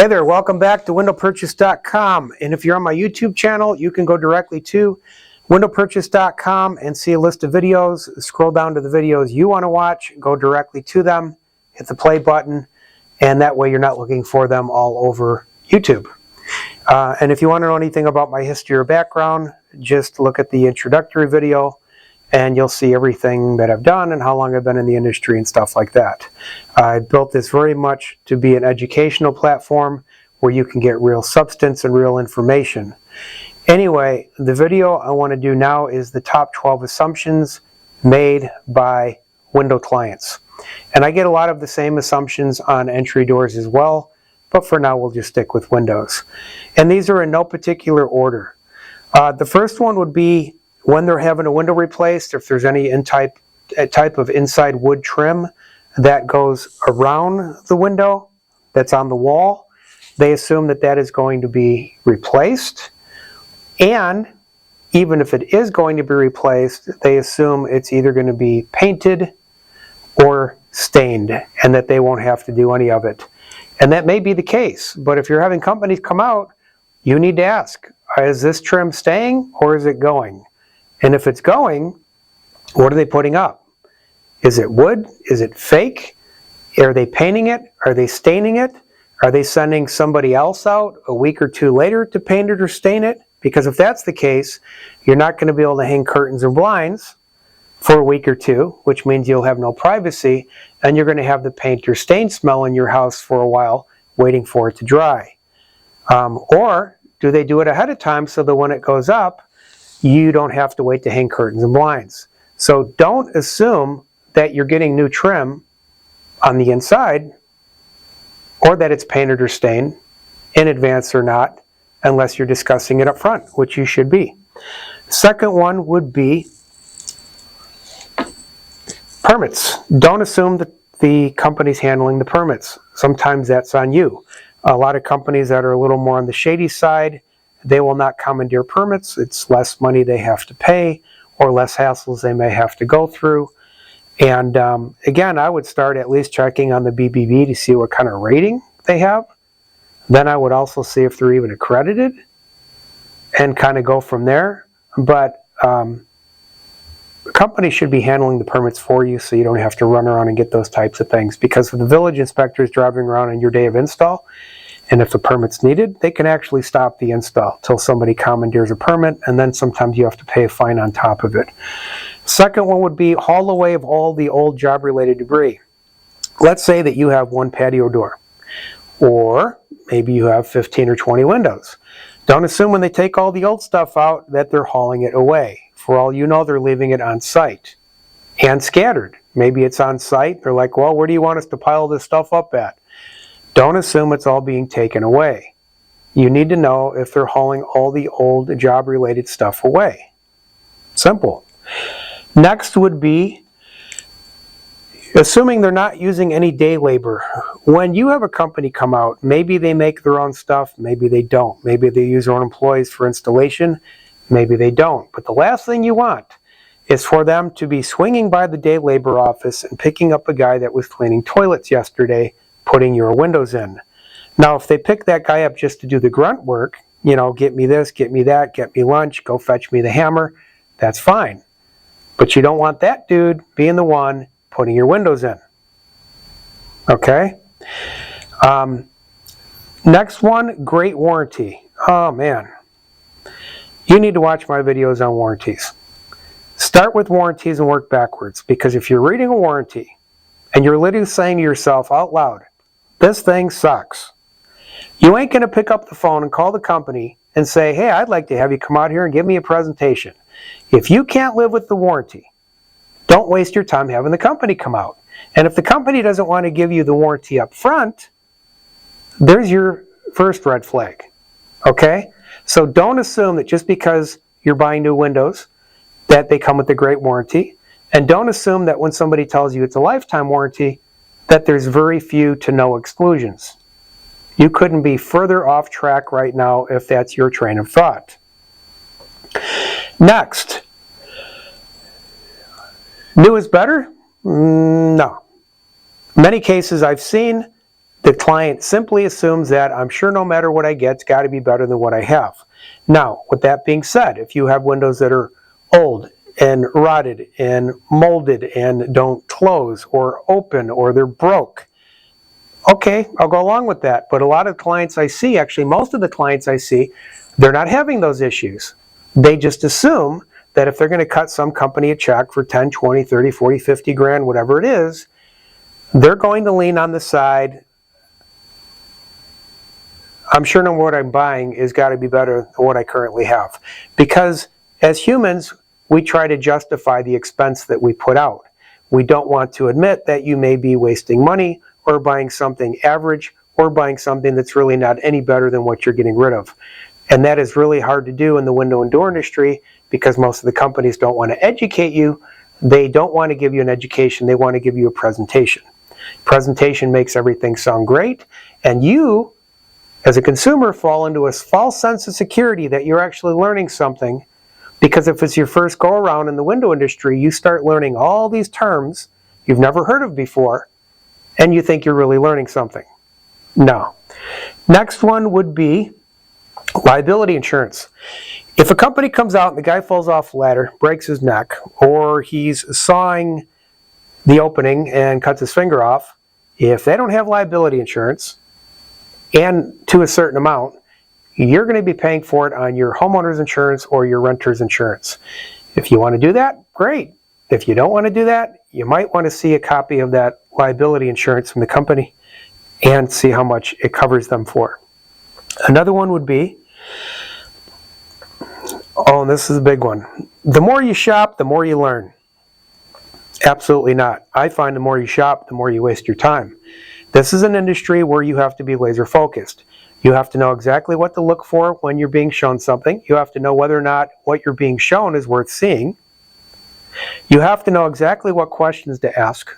Hey there, welcome back to windowpurchase.com. And if you're on my YouTube channel, you can go directly to windowpurchase.com and see a list of videos. Scroll down to the videos you want to watch, go directly to them, hit the play button, and that way you're not looking for them all over YouTube. And if you want to know anything about my history or background, just look at the introductory video and you'll see everything that I've done and how long I've been in the industry and stuff like that. I built this very much to be an educational platform where you can get real substance and real information. Anyway, the video I want to do now is the top 12 assumptions made by window clients. And I get a lot of the same assumptions on entry doors as well, but for now we'll just stick with windows. And these are in no particular order. The first one would be when they're having a window replaced, if there's any type of inside wood trim that goes around the window that's on the wall, they assume that that is going to be replaced. And even if it is going to be replaced, they assume it's either going to be painted or stained and that they won't have to do any of it. And that may be the case, but if you're having companies come out, you need to ask, is this trim staying or is it going? And if it's going, what are they putting up? Is it wood? Is it fake? Are they painting it? Are they staining it? Are they sending somebody else out a week or two later to paint it or stain it? Because if that's the case, you're not going to be able to hang curtains and blinds for a week or two, which means you'll have no privacy, and you're going to have the paint or stain smell in your house for a while, waiting for it to dry. Or do they do it ahead of time so that when it goes up, you don't have to wait to hang curtains and blinds? So don't assume that you're getting new trim on the inside or that it's painted or stained in advance or not, unless you're discussing it up front, which you should be. Second one would be permits. Don't assume that the company's handling the permits. Sometimes that's on you. A lot of companies that are a little more on the shady side, they will not commandeer permits. It's less money they have to pay or less hassles they may have to go through. And again, I would start at least checking on the BBB to see what kind of rating they have. Then I would also see if they're even accredited and kind of go from there. But companies should be handling the permits for you so you don't have to run around and get those types of things. Because with the village inspectors driving around on your day of install, and if the permit's needed, they can actually stop the install till somebody commandeers a permit, and then sometimes you have to pay a fine on top of it. Second one would be haul away of all the old job-related debris. Let's say that you have one patio door, or maybe you have 15 or 20 windows. Don't assume when they take all the old stuff out that they're hauling it away. For all you know, they're leaving it on site and scattered. Maybe it's on site. They're like, well, where do you want us to pile this stuff up at? Don't assume it's all being taken away. You need to know if they're hauling all the old job-related stuff away. Simple. Next would be assuming they're not using any day labor. When you have a company come out, maybe they make their own stuff, maybe they don't. Maybe they use their own employees for installation, maybe they don't. But the last thing you want is for them to be swinging by the day labor office and picking up a guy that was cleaning toilets yesterday, putting your windows in. Now, if they pick that guy up just to do the grunt work, you know, get me this, get me that, get me lunch, go fetch me the hammer, that's fine. But you don't want that dude being the one putting your windows in. Okay? Next one, great warranty. Oh, man. You need to watch my videos on warranties. Start with warranties and work backwards, because if you're reading a warranty and you're literally saying to yourself out loud, this thing sucks, you ain't going to pick up the phone and call the company and say, hey, I'd like to have you come out here and give me a presentation. If you can't live with the warranty, don't waste your time having the company come out. And if the company doesn't want to give you the warranty up front, there's your first red flag. Okay? So don't assume that just because you're buying new windows that they come with a great warranty. And don't assume that when somebody tells you it's a lifetime warranty that there's very few to no exclusions. You couldn't be further off track right now if that's your train of thought. Next, new is better? No. Many cases I've seen, The client simply assumes that I'm sure no matter what I get, it's got to be better than what I have. Now, with that being said, if you have windows that are old and rotted and molded and don't close or open or they're broke, okay, I'll go along with that. But a lot of clients I see, actually most of the clients I see, they're not having those issues. They just assume that if they're going to cut some company a check for 10, 20, 30, 40, 50 grand, whatever it is, they're going to lean on the side, I'm sure no matter what I'm buying is got to be better than what I currently have. Because as humans, we try to justify the expense that we put out. We don't want to admit that you may be wasting money or buying something average or buying something that's really not any better than what you're getting rid of. And that is really hard to do in the window and door industry because most of the companies don't want to educate you. They don't want to give you an education. They want to give you a presentation. Presentation makes everything sound great, and you, as a consumer, fall into a false sense of security that you're actually learning something, because if it's your first go around in the window industry, you start learning all these terms you've never heard of before, and you think you're really learning something. No. Next one would be liability insurance. If a company comes out and the guy falls off the ladder, breaks his neck, or he's sawing the opening and cuts his finger off, if they don't have liability insurance, and to a certain amount, you're going to be paying for it on your homeowner's insurance or your renter's insurance. If you want to do that, great. If you don't want to do that, you might want to see a copy of that liability insurance from the company and see how much it covers them for. Another one would be, oh, and this is a big one, the more you shop, the more you learn. Absolutely not. I find the more you shop, the more you waste your time. This is an industry where you have to be laser focused. You have to know exactly what to look for when you're being shown something. You have to know whether or not what you're being shown is worth seeing. You have to know exactly what questions to ask.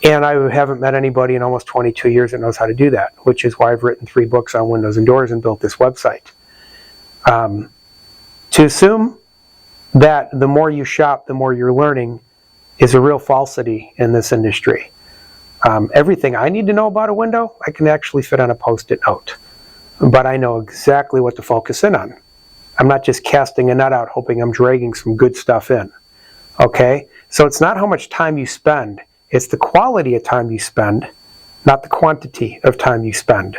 And I haven't met anybody in almost 22 years that knows how to do that, which is why I've written 3 books on windows and doors and built this website. To assume that the more you shop, the more you're learning is a real falsity in this industry. Everything I need to know about a window, I can actually fit on a Post-it note. But I know exactly what to focus in on. I'm not just casting a net out hoping I'm dragging some good stuff in. Okay? So it's not how much time you spend, it's the quality of time you spend, not the quantity of time you spend.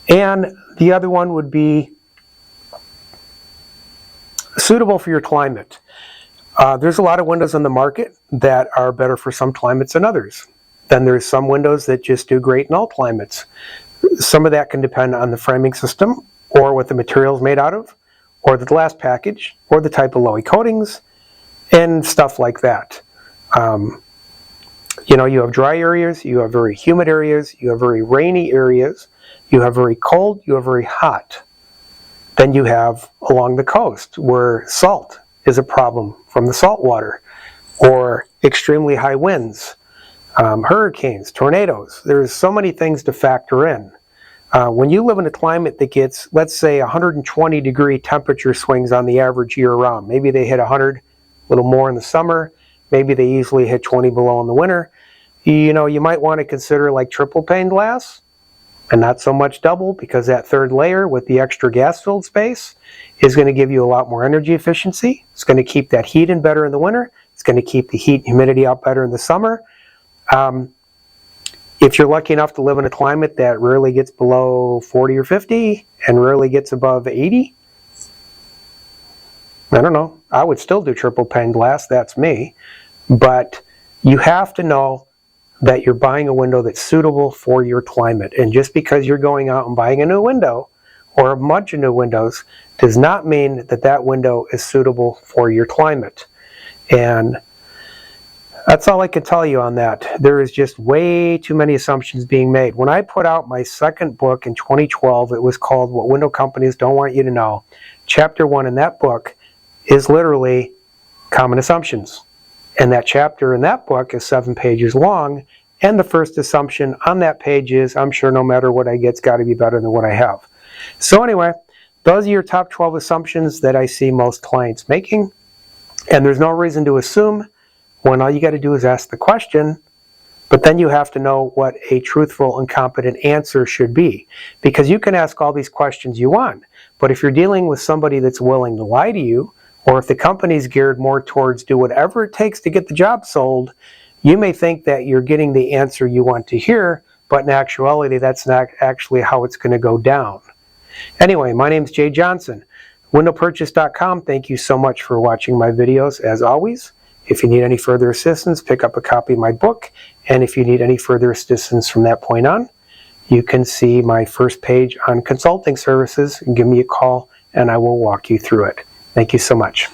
And the other one would be suitable for your climate. There's a lot of windows on the market that are better for some climates than others. Then there's some windows that just do great in all climates. Some of that can depend on the framing system, or what the material is made out of, or the glass package, or the type of low-E coatings, and stuff like that. You have dry areas, you have very humid areas, you have very rainy areas, you have very cold, you have very hot. Then you have along the coast where salt is a problem from the salt water, or extremely high winds, hurricanes, tornadoes. There's so many things to factor in. When you live in a climate that gets, let's say, 120 degree temperature swings on the average year round, maybe they hit 100, a little more in the summer, maybe they easily hit 20 below in the winter, you might want to consider like triple pane glass and not so much double, because that third layer with the extra gas filled space is going to give you a lot more energy efficiency. It's going to keep that heat in better in the winter. It's going to keep the heat and humidity out better in the summer. If you're lucky enough to live in a climate that rarely gets below 40 or 50 and rarely gets above 80, I don't know, I would still do triple pane glass, that's me. But you have to know that you're buying a window that's suitable for your climate. And just because you're going out and buying a new window or a bunch of new windows does not mean that that window is suitable for your climate. And that's all I can tell you on that. There is just way too many assumptions being made. When I put out my second book in 2012, it was called What Window Companies Don't Want You to Know. Chapter 1 in that book is literally common assumptions. And that chapter in that book is 7 pages long. And the first assumption on that page is, I'm sure no matter what I get, it's got to be better than what I have. So anyway, those are your top 12 assumptions that I see most clients making. And there's no reason to assume, when all you got to do is ask the question, But then you have to know what a truthful and competent answer should be. Because you can ask all these questions you want, but if you're dealing with somebody that's willing to lie to you, or if the company's geared more towards do whatever it takes to get the job sold, you may think that you're getting the answer you want to hear, but in actuality, that's not actually how it's going to go down. Anyway, my name's Jay Johnson. WindowPurchase.com. Thank you so much for watching my videos, as always. If you need any further assistance, pick up a copy of my book. And if you need any further assistance from that point on, you can see my first page on consulting services and give me a call and I will walk you through it. Thank you so much.